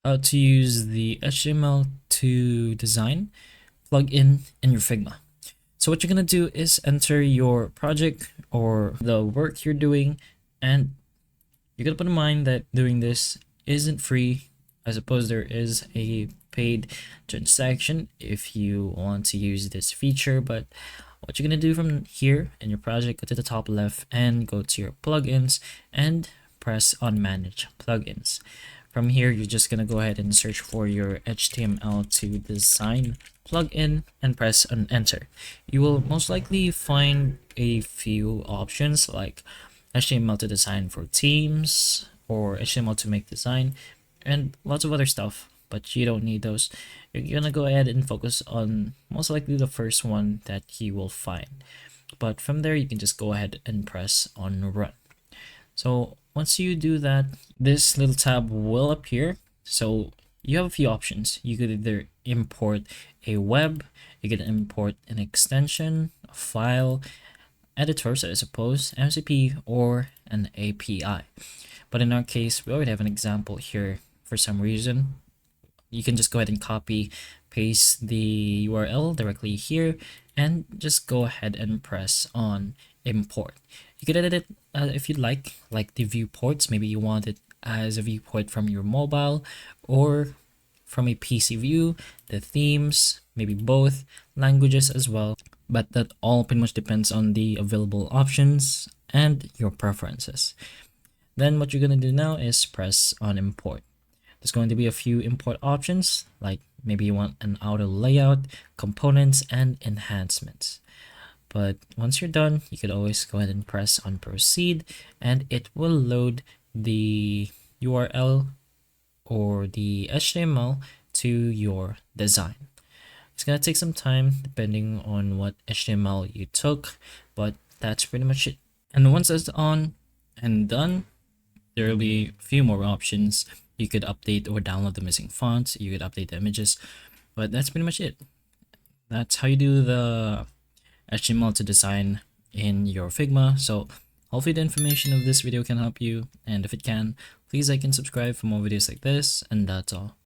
how to use the HTML to design plugin in your Figma. So what you're gonna do is enter your project or the work you're doing, and you gotta put in mind that doing this isn't free. I suppose there is a paid transaction if you want to use this feature, but what you're gonna do from here in your project, go to the top left and go to your plugins and press on manage plugins. From here, you're just gonna go ahead and search for your HTML to design plugin and press on enter. You will most likely find a few options like HTML to design for teams or HTML to make design and lots of other stuff, but you don't need those. You're gonna go ahead and focus on most likely the first one that you will find. But from there, you can just go ahead and press on run. So once you do that, this little tab will appear. So you have a few options. You could either import a web, you could import an extension, a file, editors, I suppose, MCP, or an API. But in our case, we already have an example here for some reason. You can just go ahead and copy, paste the URL directly here, and just go ahead and press on import. You could edit it if you'd like the viewports. Maybe you want it as a viewport from your mobile or from a PC view, the themes, maybe both, languages as well. But that all pretty much depends on the available options and your preferences. Then what you're going to do now is press on import. There's going to be a few import options, like maybe you want an auto layout, components, and enhancements. But once you're done, you could always go ahead and press on proceed, and it will load the URL or the HTML to your design. It's going to take some time depending on what HTML you took, but that's pretty much it. And once that's on and done, there will be a few more options. You could update or download the missing fonts, you could update the images, but that's pretty much it. That's how you do the HTML to design in your Figma. So hopefully the information of this video can help you, and if it can, please like and subscribe for more videos like this, and that's all.